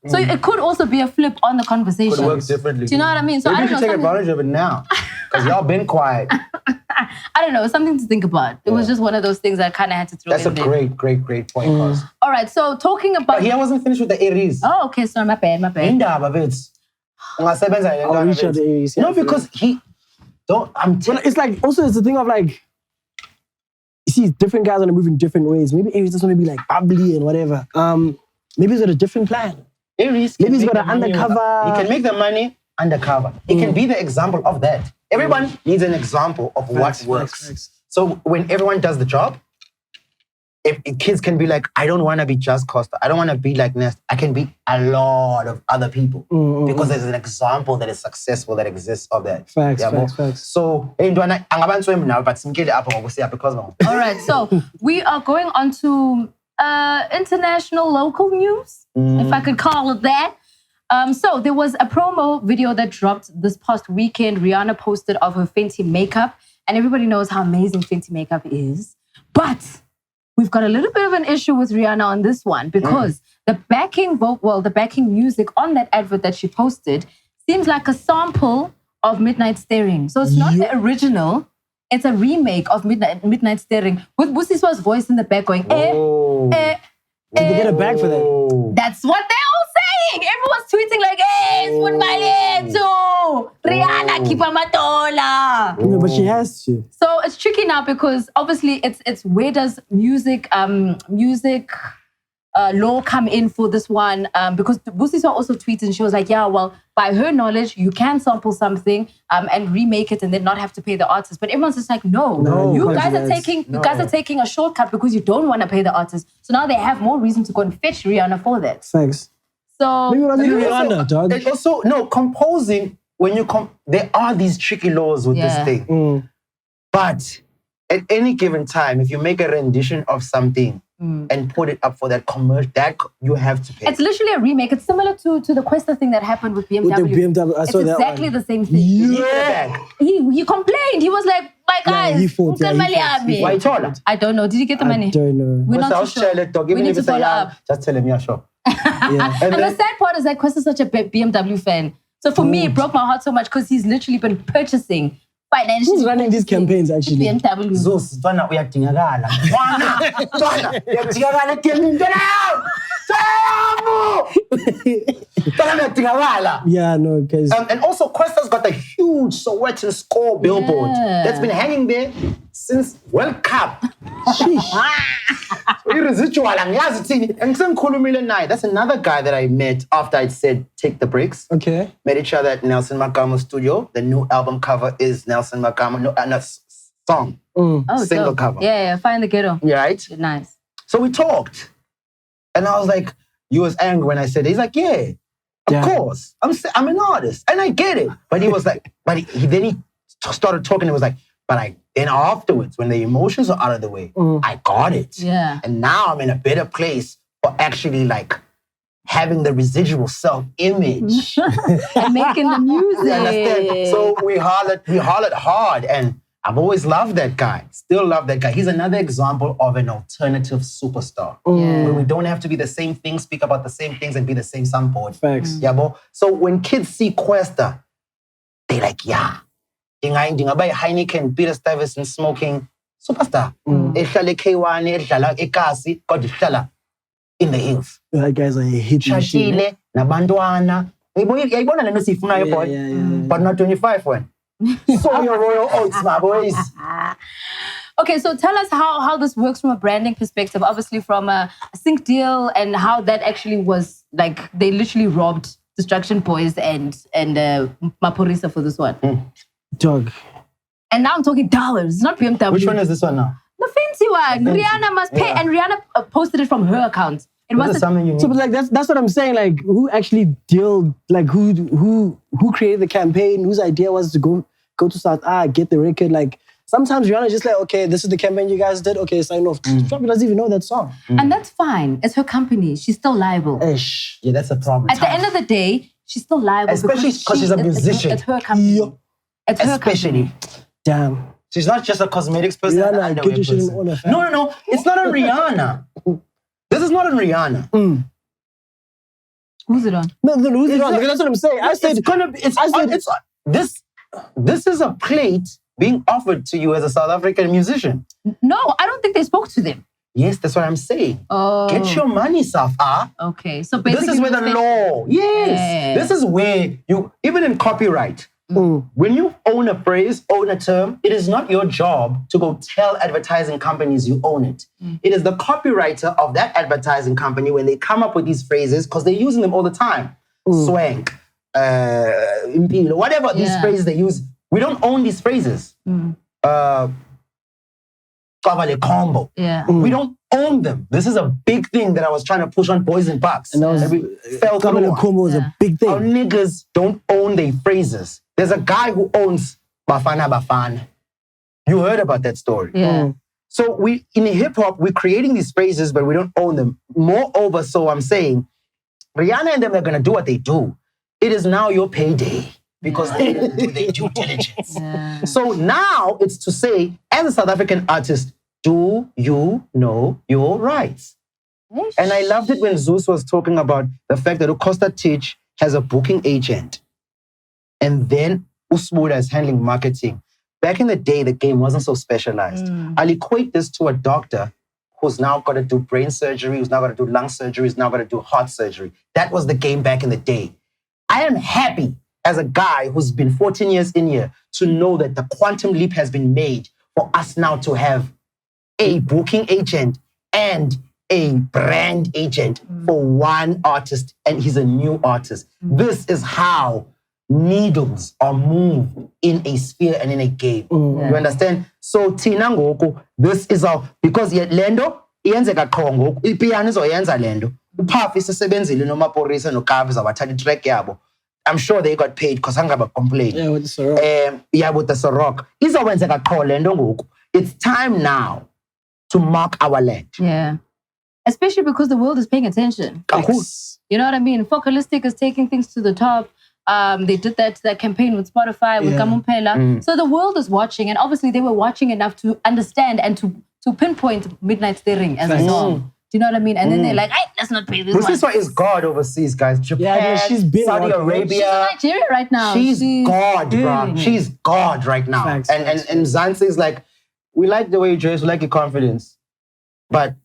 So it could also be a flip on the conversation. Could work differently. Do you know what I mean? So Maybe I you don't should know. take advantage of it now because y'all been quiet. I don't know. Something to think about. It was just one of those things I kind of had to throw That's in a there. great point, Cos. All right. So talking about... But he wasn't finished with the A-Reece. Oh, okay. Sorry. My bad. Indaba bits. I'll reach out to A-Reece. No, because it's like, also it's the thing of like, you see different guys want to move in different ways. Maybe A-Reece just want to be like bubbly and whatever. Maybe he's got a different plan. A-Reece Maybe he's got an undercover. He can make the money undercover. He can be the example of that. Everyone needs an example of what works. Facts. So when everyone does the job, if kids can be like, I don't want to be just Costa. I don't want to be like Nest. I can be a lot of other people because there's an example that is successful that exists of that. Facts. So, because All right, so we are going on to international local news, if I could call it that. So there was a promo video that dropped this past weekend. Rihanna posted of her Fenty makeup, and everybody knows how amazing Fenty makeup is. But we've got a little bit of an issue with Rihanna on this one because the backing music on that advert that she posted seems like a sample of Midnight Staring. So it's not the original. It's a remake of Midnight Staring with Busiswa's voice in the back going, Did they get a bag for that? That's what they're all saying. Everyone's tweeting like, hey, it's my too. Rihanna, keep matola. No, but she has to. So it's tricky now because obviously it's where does music law come in for this one? Because Busiswa also tweeted and she was like, yeah, well, by her knowledge, you can sample something and remake it and then not have to pay the artist. But everyone's just like, no, you guys are taking a shortcut because you don't want to pay the artist. So now they have more reason to go and fetch Rihanna for that. Thanks. So maybe not even Rihanna, dog. It also, composing, when you there are these tricky laws with this thing. But at any given time, if you make a rendition of something and put it up for that commercial, that you have to pay. It's literally a remake. It's similar to the Questa thing that happened with BMW. With the BMW, I saw it's that exactly one. the same thing. Yeah. He complained. He was like, my guys, he fought. Why told her? I don't know. Did he get the money? I don't know. We're not too sure. We need to follow up. Just tell him, yeah, sure. And the sad part is that Questa's such a BMW fan. So for me, it broke my heart so much because he's literally been purchasing financially. Who's running these campaigns actually? BMW. Zeus, Twana, uyadingakala. Twana, uyadingakala egamini ntwana. Yeah, no, because... And also, Questa's got a huge Sowetan score billboard that's been hanging there since World Cup. That's another guy that I met after I said take the breaks. Okay. Met each other at Nelson Makhathini's studio. The new album cover is Nelson Makhathini, song. Single cover. Yeah, Find the Ghetto. Yeah, right? Nice. So we talked. And I was like, you was angry when I said it. He's like, yeah, of course. I'm an artist and I get it. But he was like, then he started talking and was like, then afterwards, when the emotions are out of the way, I got it. Yeah. And now I'm in a better place for actually like having the residual self-image. And making the music. You understand? So we hollered hard, and I've always loved that guy. Still love that guy. He's another example of an alternative superstar. Where we don't have to be the same thing, speak about the same things, and be the same soundboard. Facts. Yeah, bro. So when kids see Questa, they like, yeah. Dinga Heineken, Peter Stuyvesant smoking superstar. Ehlala K1, ehlala ekasi, kodwa ehlala in the hills. That guy's a hit machine. Shashile, nabantwana. Yayibona lento siyifunayo boy. But not 25 when. So your royal oats, my boys. Okay, so tell us how this works from a branding perspective. Obviously from a sync deal and how that actually was like they literally robbed Destruction Boys and Maporisa for this one. Dog. And now I'm talking dollars, not BMW. Which one is this one now? The fancy one. Rihanna must pay, and Rihanna posted it from her account. It wasn't something you need. So, but like that's what I'm saying. Like, who actually dealt? Like, who created the campaign? Whose idea was to go to South get the record? Like, sometimes Rihanna's just like, okay, this is the campaign you guys did. Okay, sign off. Probably doesn't even know that song. And that's fine. It's her company. She's still liable. Ish. Yeah, that's a problem. At the end of the day, she's still liable. Especially because she's a musician. It's her company. It's her company. Damn. She's not just a cosmetics person. Rihanna, and get your shit in person. order, fam. No. It's not on Rihanna. This is not on Rihanna. Who's it on? No, who's it on? Because that's what I'm saying. I said it's gonna be. This is a plate being offered to you as a South African musician. No, I don't think they spoke to them. Yes, that's what I'm saying. Oh. Get your money, Safa. Okay, so basically... This is where the law... Yes. This is where you... Even in copyright, when you own a phrase, own a term, it is not your job to go tell advertising companies you own it. It is the copywriter of that advertising company when they come up with these phrases, because they're using them all the time. Swank, impilo, whatever these phrases they use. We don't own these phrases. Combo. Yeah. We don't own them. This is a big thing that I was trying to push on Boys and Bucks. And that was, we fell through on. Cosmo was a big Our thing. niggas don't own their phrases. There's a guy who owns Bafana Bafana. You heard about that story. Yeah. So we in hip hop, we're creating these phrases, but we don't own them. Moreover, so I'm saying, Rihanna and them are gonna do what they do. It is now your payday because they didn't do their due diligence. Yeah. So now it's to say, as a South African artist, do you know your rights? And I loved it when Zeus was talking about the fact that Ucosta Teach has a booking agent. And then Usmuda is handling marketing. Back in the day, the game wasn't so specialized. I'll equate this to a doctor who's now got to do brain surgery, who's now got to do lung surgery, who's now got to do heart surgery. That was the game back in the day. I am happy as a guy who's been 14 years in here to know that the quantum leap has been made for us now to have a booking agent and a brand agent for one artist, and he's a new artist. This is how needles are moved in a sphere and in a game. You understand? So Tina ngoku, this is our, because lendo iyenzeka qho ngoku, ipiano izoyenza lendo. Upuff isisebenzile noMaporisa noKavi zabathatha itrack yabo. I'm sure they got paid because angaba complain. Yeah, with the Ciroc. Yeah, with the Ciroc. Izawenzeka qho lendo ngoku. It's time now to mark our land. Yeah. Especially because the world is paying attention. You know what I mean? Focalistic is taking things to the top. They did that campaign with Spotify, with Kamumpela. So the world is watching, and obviously they were watching enough to understand and to pinpoint Midnight Staring as a song. Do you know what I mean? And then they're like, hey, let's not pay this one. This is God overseas, guys. Japan, she's been Saudi Arabia. She's in Nigeria right now. She's God, bro. She's God right now. Facts, and Zanzi is like, we like the way you dress, we like your confidence, but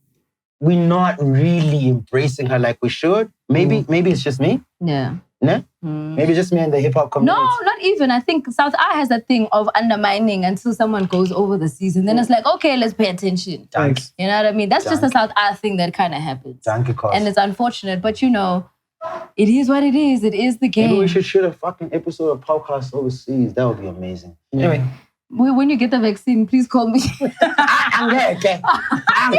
we're not really embracing her like we should. Maybe it's just me. Yeah. Nah? Maybe just me and the hip hop community. No, not even. I think South A has that thing of undermining until someone goes over the season. Then it's like, okay, let's pay attention. Thanks. You know what I mean? That's just a South A thing that kind of happens. Thank you, And it's unfortunate, but you know, it is what it is. It is the game. Maybe we should shoot a fucking episode of POPcast overseas. That would be amazing. Yeah. Anyway. When you get the vaccine, please call me. I'm good. Have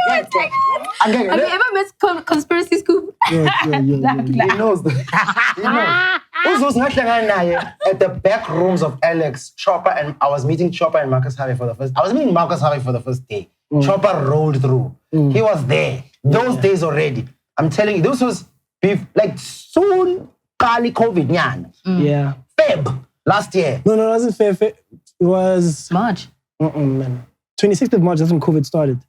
you ever met Conspiracy Scoop? Yeah. He knows. He knows. Uzo's nahlangana naye at the back rooms of Alex, Chopper, and I was meeting Chopper and Marcus Harvey for the first. I was meeting Marcus Harvey for the first day. Chopper rolled through. He was there. Those days already. I'm telling you, this was like soon. Kali COVID nyan. Yeah. Feb last year. No, it wasn't fair. It was March. Man. 26th of March, that's when COVID started. It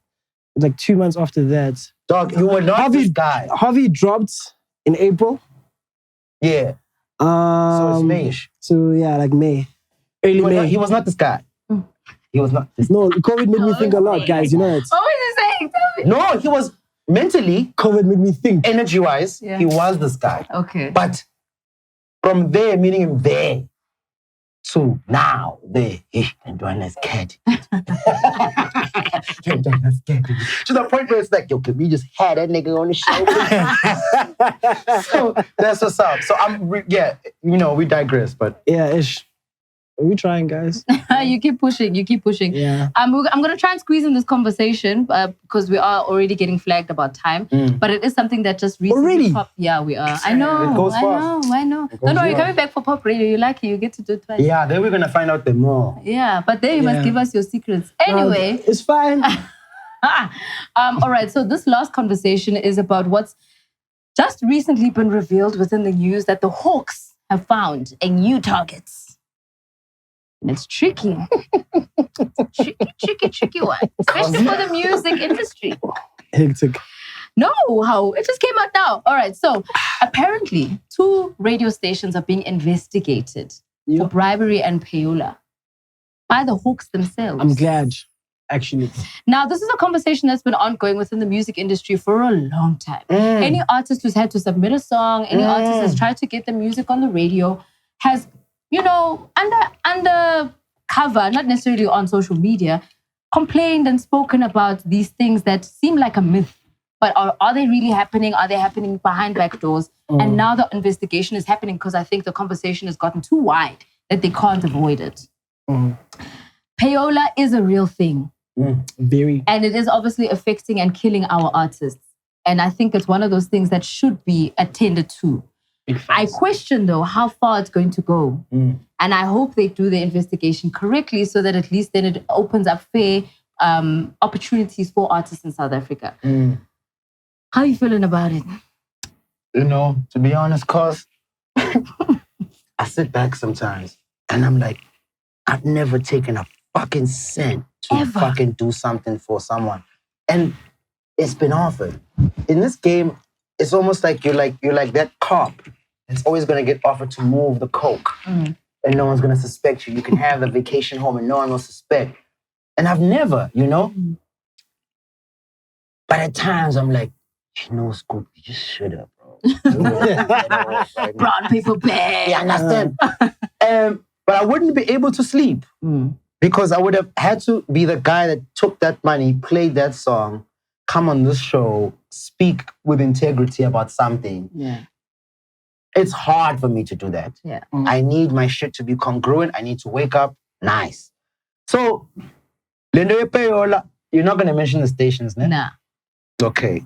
was like 2 months after that. Dog, you were not this guy. Harvey dropped in April. Yeah. So it's May-ish. So yeah, like May. Early May. He was not this guy. He was not this guy. No, COVID made me think a lot, guys. You know it. What was he saying? Tell me. No, he was mentally, COVID made me think. energy-wise, he was this guy. Okay. But from there, meaning him there, to now, there, Ndwana's scared. Ndwana's scared. To the point where it's like, yo, can we just have that nigga on the show? So that's what's up. So we digress, but Yeah, ish. Are we trying, guys? You keep pushing. Yeah. I'm going to try and squeeze in this conversation because we are already getting flagged about time. But it is something that just recently Already? popped. Yeah, we are. I know. It goes fast. I know. Don't worry, you're coming back for Pop Radio. You like it. You get to do it twice. yeah, then we're going to find out the more. Yeah, but then you must give us your secrets. Anyway. It's fine. All right, so this last conversation is about what's just recently been revealed within the news that the Hawks have found a new target. And it's tricky. tricky one. Especially for the music industry. Hectic. No, how? It just came out now. All right, so apparently 2 radio stations are being investigated for bribery and payola by the Hawks themselves. I'm glad, actually. Now, this is a conversation that's been ongoing within the music industry for a long time. Any artist who's had to submit a song, any artist has tried to get the music on the radio, has, under cover, not necessarily on social media, complained and spoken about these things that seem like a myth. But are they really happening? Are they happening behind back doors? And now the investigation is happening because I think the conversation has gotten too wide that they can't avoid it. Payola is a real thing. Very. And it is obviously affecting and killing our artists. And I think it's one of those things that should be attended to. I question, though, how far it's going to go. And I hope they do the investigation correctly so that at least then it opens up fair opportunities for artists in South Africa. How are you feeling about it? You know, to be honest, cause I sit back sometimes and I'm like, I've never taken a fucking cent to fucking do something for someone. And it's been offered. In this game, it's almost like you're like that cop. It's always gonna get offered to move the coke. And no one's gonna suspect you. You can have the vacation home and no one will suspect. And I've never, you know? But at times I'm like, you know, Scoop, you just should have, bro. Brown paper bag. Yeah, I understand. But I wouldn't be able to sleep because I would have had to be the guy that took that money, played that song, come on this show, speak with integrity about something. Yeah. It's hard for me to do that. Yeah. I need my shit to be congruent. I need to wake up nice. So, Lendo Payola, you're not going to mention the stations, ne? Nah. Okay.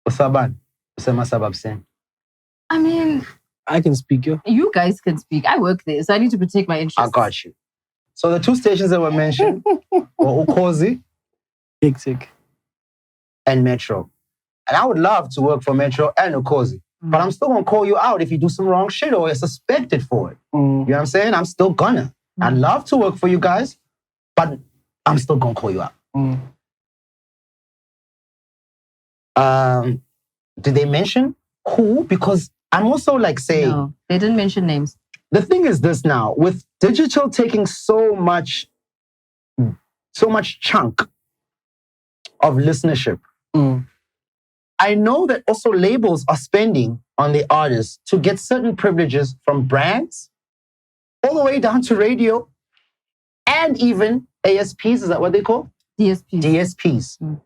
Usaban, Usama Sababsen. I mean, I can speak, yo. you guys can speak. I work there, so I need to protect my interests. I got you. So the two stations that were mentioned were Ukozi Big tick. and Metro. And I would love to work for Metro and Ukozi. But I'm still going to call you out if you do some wrong shit or you're suspected for it. You know what I'm saying? I'm still gonna. I'd love to work for you guys, but I'm still going to call you out. Did they mention who? Because I'm also like saying... No, they didn't mention names. The thing is this now, with digital taking so much chunk of listenership, I know that also labels are spending on the artists to get certain privileges from brands, all the way down to radio, and even ASPs, is that what they call? DSPs. DSPs.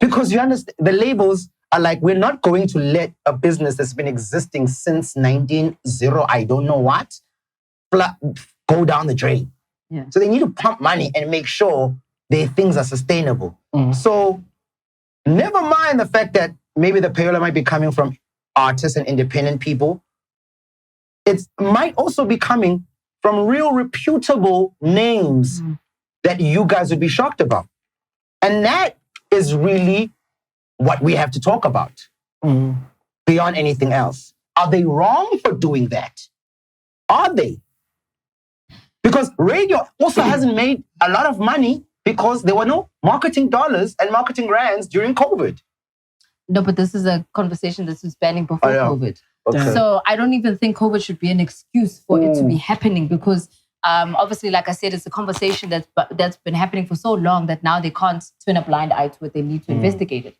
Because you understand, the labels are like, we're not going to let a business that's been existing since 1900, I don't know what, go down the drain. Yeah. So they need to pump money and make sure their things are sustainable. So never mind the fact that maybe the payola might be coming from artists and independent people. It might also be coming from real reputable names that you guys would be shocked about. And that is really what we have to talk about beyond anything else. Are they wrong for doing that? Are they? Because radio also hasn't made a lot of money because there were no marketing dollars and marketing rands during COVID. No, but this is a conversation that's been spanning before COVID. Okay. So I don't even think COVID should be an excuse for it to be happening because obviously, like I said, it's a conversation that's been happening for so long that now they can't turn a blind eye to it. They need to investigate it.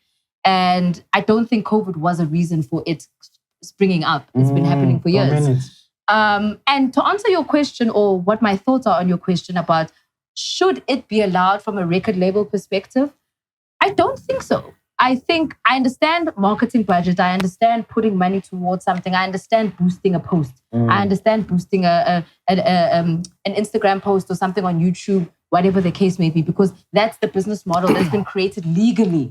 And I don't think COVID was a reason for it springing up. It's been happening for years. And to answer your question, or what my thoughts are on your question about should it be allowed from a record label perspective, I don't think so. I think I understand marketing budget. I understand putting money towards something. I understand boosting a post. I understand boosting an Instagram post or something on YouTube, whatever the case may be, because that's the business model that's been created legally.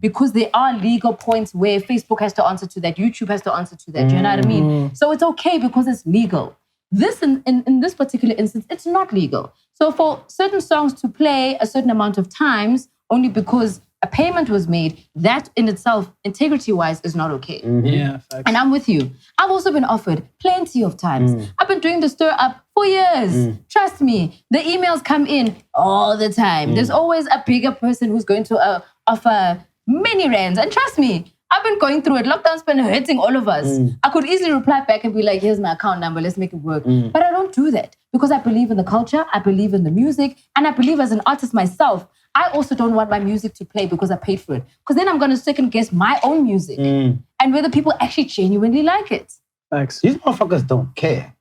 Because there are legal points where Facebook has to answer to that, YouTube has to answer to that. Do you know what I mean? So it's okay because it's legal. This in this particular instance, it's not legal. So for certain songs to play a certain amount of times, only because a payment was made, that in itself, integrity-wise, is not okay. Yeah, facts. And I'm with you. I've also been offered plenty of times. I've been doing the stir up for years. Trust me, the emails come in all the time. There's always a bigger person who's going to offer many rands. And trust me, I've been going through it. Lockdown's been hurting all of us. I could easily reply back and be like, here's my account number, let's make it work. But I don't do that because I believe in the culture, I believe in the music, and I believe as an artist myself, I also don't want my music to play because I paid for it. Because then I'm going to second guess my own music and whether people actually genuinely like it. Facts. These motherfuckers don't care.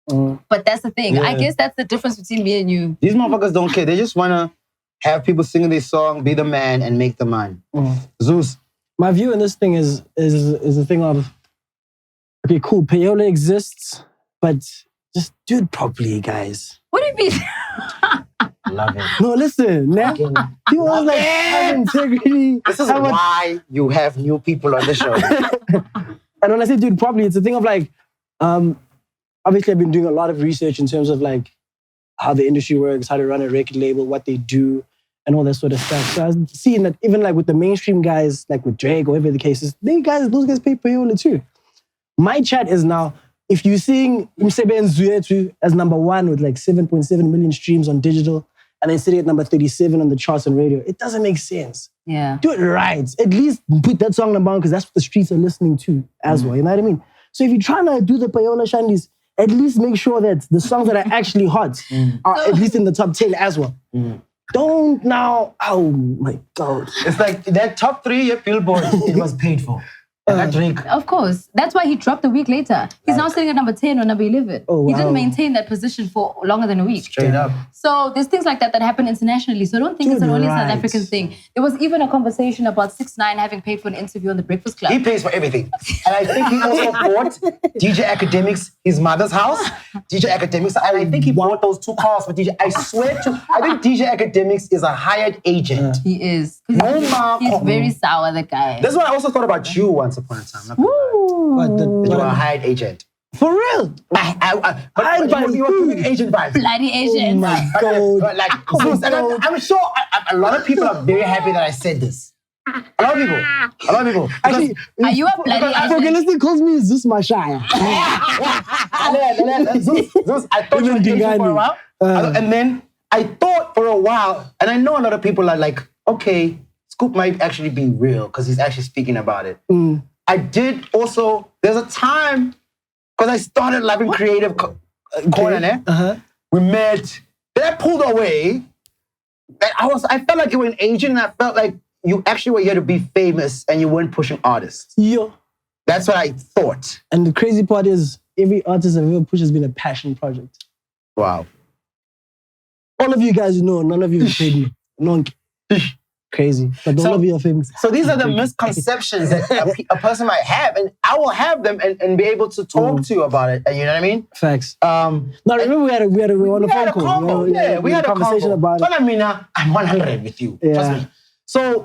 But that's the thing. I guess that's the difference between me and you. These motherfuckers don't care. They just want to have people singing their song, be the man, and make the man. Zeus. My view in this thing is the thing of, okay, cool, payola exists, but just do it properly, guys. What do you mean? Love it. No, listen, nah. He was like, have integrity. This is why you have new people on the show. And when I say dude properly, it's a thing of like, obviously I've been doing a lot of research in terms of like how the industry works, how to run a record label, what they do, and all that sort of stuff. So I was seeing that even like with the mainstream guys, like with Drake or whatever the case is, those guys pay payola too. My chat is now, if you sing Umsebenzi Wethu as number 1 with like 7.7 million streams on digital, and then sitting at number 37 on the charts on radio, it doesn't make sense. Yeah. Do it right. At least put that song number 1 because that's what the streets are listening to as well. You know what I mean? So if you're trying to do the payola shandis, at least make sure that the songs that are actually hot are at least in the top 10 as well. Don't now, oh my God. It's like that top 3 Billboard, it was paid for. That Drake. Of course. That's why he dropped a week later. He's now sitting at number 10 or number 11. Oh, He wow. didn't maintain that position for longer than a week. Straight up. So there's things like that happen internationally. So I don't think it's an only South right. African thing. There was even a conversation about 6ix9ine having paid for an interview on the Breakfast Club. He pays for everything. And I think he also bought DJ Academics, his mother's house. DJ Academics, and I think he bought those 2 cars for DJ. I swear to, I think DJ Academics is a hired agent. He is. 'Cause No, he's very sour, the guy. That's what I also thought about you once upon a time. But You were a hired agent. for real? But you were giving agent vibes. Bloody Asian. Oh my God. But like, and I'm sure a lot of people are very happy that I said this. A lot of people. Actually, Are you a bloody Asian? Fogalistic calls me Zeus Mashaya. I thought you were Asian for a while. And then I thought for a while, and I know a lot of people are like, okay, Scoop might actually be real because he's actually speaking about it. I did also, there's a time, because I started loving creative corner. We met, then I pulled away. And I felt like you were an agent, and I felt like you actually were here to be famous and you weren't pushing artists. Yo. That's what I thought. And the crazy part is, every artist I've ever pushed has been a passion project. Wow. All of you guys know, none of you have paid me. No one crazy. But all of you are famous. So these are the misconceptions that a person might have, and I will have them and be able to talk to you about it. And you know what I mean? Facts. Now remember we were on a phone call. We had a conversation about it. Well, I mean, I'm 100 with you. Trust me. So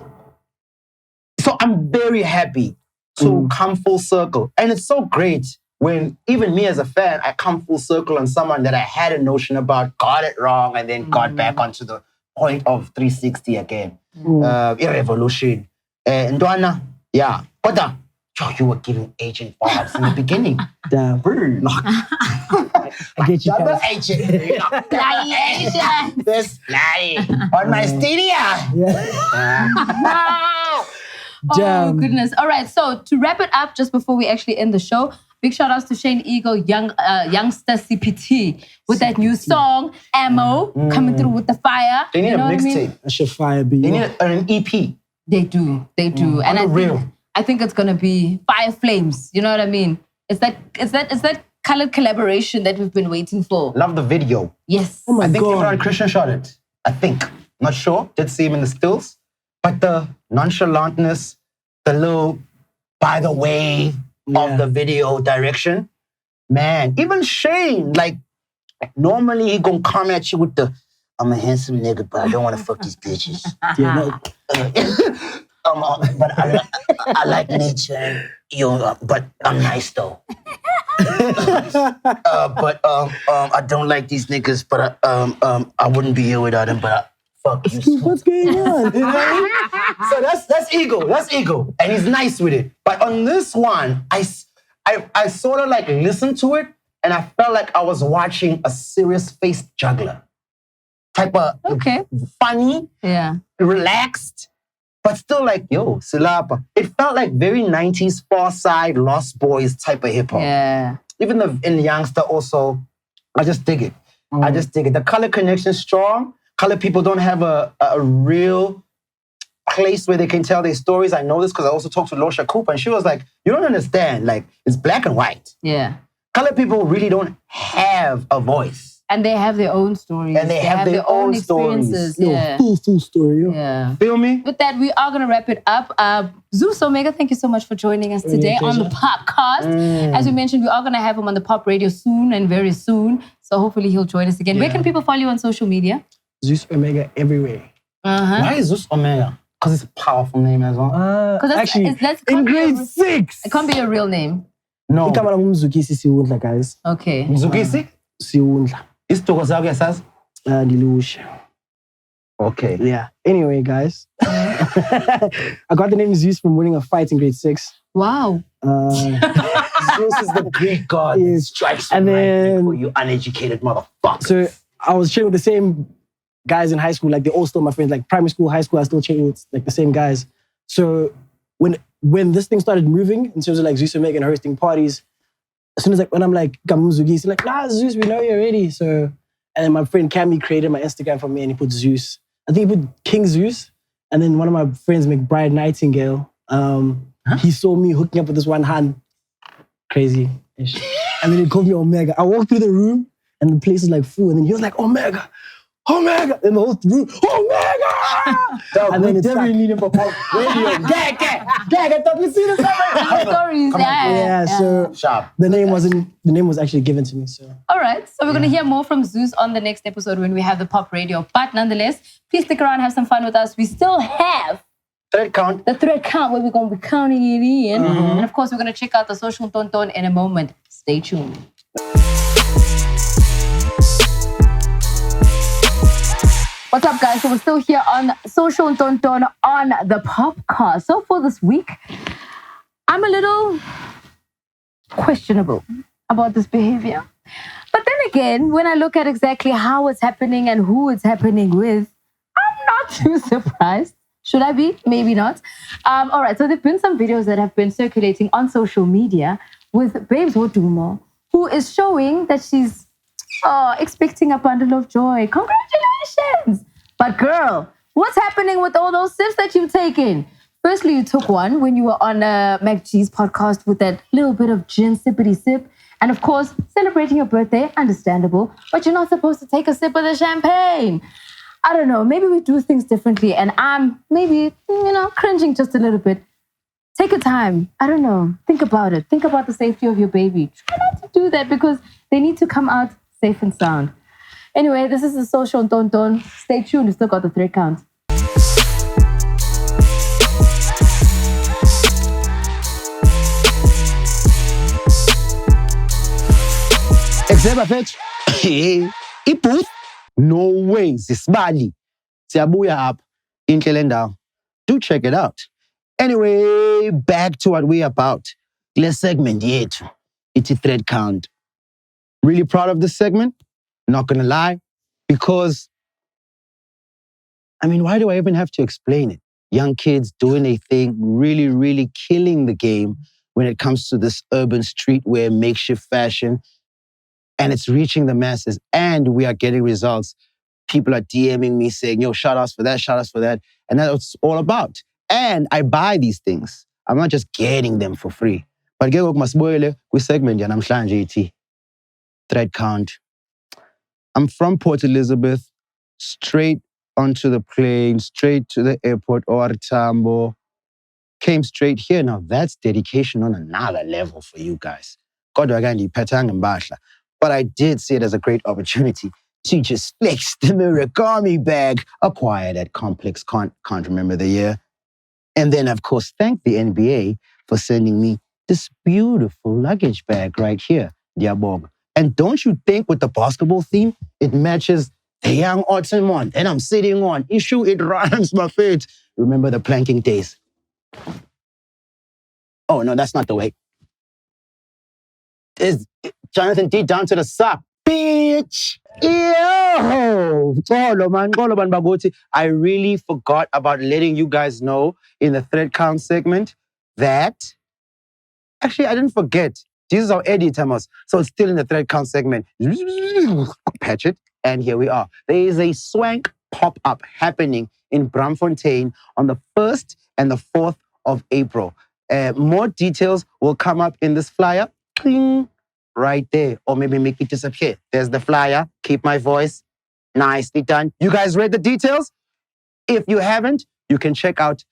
I'm very happy to come full circle. And it's so great when even me as a fan, I come full circle on someone that I had a notion about, got it wrong, and then got back onto the point of 360 again. Revolution. Ndwana, yeah. But you were giving agent vibes in the beginning. Damn. I get you Double guys. agent. Bloody Asian. This bloody on my studio. Oh, Damn. goodness. All right. So to wrap it up, just before we actually end the show, big shout outs to Shane Eagle, youngster CPT, with that new song, Ammo, coming through with the fire. They need You know a what I mean? mixtape. I should fire be. They need an EP. They do. And I think it's gonna be fire flames. You know what I mean? It's that colored collaboration that we've been waiting for. Love the video. Yes. Oh my I think God. Imran Christian shot it. I think. Not sure. Did see him in the stills. But the nonchalantness, the little, by the way, of the video direction, man. Even Shane, like, normally he gonna come at you with the, I'm a handsome nigga, but I don't want to fuck these bitches. Yeah, no. But I like nature, but I'm nice though. I don't like these niggas, but I wouldn't be here without them. But fuck you. What's going on? You know what I mean? So that's ego. That's ego, and he's nice with it. But on this one, I sort of like listened to it, and I felt like I was watching a serious face juggler type of funny, relaxed. But still like, yo, Silapa. It felt like very 90s Far Side, Lost Boys type of hip hop. Yeah. Even in Youngster also, I just dig it. I just dig it. The color connection is strong. Color people don't have a real place where they can tell their stories. I know this because I also talked to Losha Cooper, and she was like, you don't understand. Like, it's black and white. Yeah. Color people really don't have a voice. And they have their own stories. And they have their own experiences. stories. Yeah. Full story. Yo. Yeah. Feel me? With that, we are going to wrap it up. Zeus Omega, thank you so much for joining us today on the POPcast. As we mentioned, we are going to have him on the Pop Radio soon and very soon. So hopefully he'll join us again. Where can people follow you on social media? Zeus Omega everywhere. Why is Zeus Omega? Because it's a powerful name as well. Actually, that's in grade 6. It can't be a real name. No. Igama lami Mzukisi Siwundla, guys. Okay. Mzukisi? Siwundla. Isitoko sakho yasazi? Ndilusha. Okay. Yeah. Anyway, guys. I got the name Zeus from winning a fight in grade 6. Wow. Zeus is the Greek god. Yes. Strikes And then, for you uneducated motherfuckers. So I was chilling with the same guys in high school. Like, they all still my friends. Like, primary school, high school, I still chilling with like the same guys. So when this thing started moving in terms of like Zeus and Megan hosting parties, as soon as like when I'm like Gamuzugi, he's like, nah, Zeus, we know you already. So, and then my friend Cammy created my Instagram for me and he put Zeus. I think he put King Zeus. And then one of my friends, McBride Nightingale, he saw me hooking up with this one hand. Crazy-ish. And then he called me Omega. I walked through the room and the place was like full. And then he was like, Omega. Omega. And the whole room, Omega! And then it's definitely need him for pop radio. Gag, I thought we see this Stories, Yeah, so Sharp. the name was actually given to me. So all right, so we're going to hear more from Zeus on the next episode when we have the pop radio. But nonetheless, please stick around, have some fun with us. We still have Thread count. the thread count where we're going to be counting it in. And of course, we're going to check out the social tonton in a moment. Stay tuned. What's up, guys? So we're still here on Social Tonton on the POPcast. So for this week, I'm a little questionable about this behavior. But then again, when I look at exactly how it's happening and who it's happening with, I'm not too surprised. Should I be? Maybe not. All right, so there have been some videos that have been circulating on social media with Babes Wodumo, who is showing that she's expecting a bundle of joy. Congratulations! But girl, what's happening with all those sips that you've taken? Firstly, you took one when you were on Mac G's podcast with that little bit of gin sippity sip. And of course, celebrating your birthday, understandable. But you're not supposed to take a sip of the champagne. I don't know, maybe we do things differently. And I'm maybe, cringing just a little bit. Take your time. I don't know. Think about it. Think about the safety of your baby. Try not to do that because they need to come out safe and sound. Anyway, this is the Social Tonton. Stay tuned. We still got the thread count. Except fetch. Iput. No way. Zisbali. Siabuya up. In Kelendau. Do check it out. Anyway, back to what we're about. Let's segment yet. It's a thread count. Really proud of this segment. Not gonna lie. Because, why do I even have to explain it? Young kids doing a thing, really, really killing the game when it comes to this urban streetwear, makeshift fashion. And it's reaching the masses. And we are getting results. People are DMing me saying, yo, shout outs for that, shout outs for that. And that's what it's all about. And I buy these things. I'm not just getting them for free. But get what masboyle, we segment ya namhlanje ithi. Thread count. I'm from Port Elizabeth, straight onto the plane, straight to the airport, or Tambo. Came straight here. Now that's dedication on another level for you guys. But I did see it as a great opportunity to just flex the Murakami bag acquired at Complex. Can't remember the year. And then, of course, thank the NBA for sending me this beautiful luggage bag right here, Diabog. And don't you think with the basketball theme, it matches the young autumn one and I'm sitting on. Issue, it rhymes my fate. Remember the planking days. Oh, no, that's not the way. Is Jonathan D down to the sock. Bitch! Yo! Xolo, man, Bagoti. I really forgot about letting you guys know in the thread count segment that... Actually, I didn't forget. This is our edit, Thomas. So it's still in the thread count segment. Patch it. And here we are. There is a swank pop-up happening in Bramfontein on the 1st and the 4th of April. More details will come up in this flyer. Cling, right there. Or maybe make it disappear. There's the flyer. Keep my voice. Nicely done. You guys read the details? If you haven't, you can check out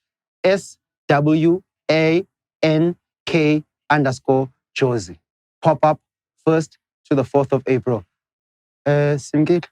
SWANK_Josie. Pop up 1st to the 4th of April. Simgate.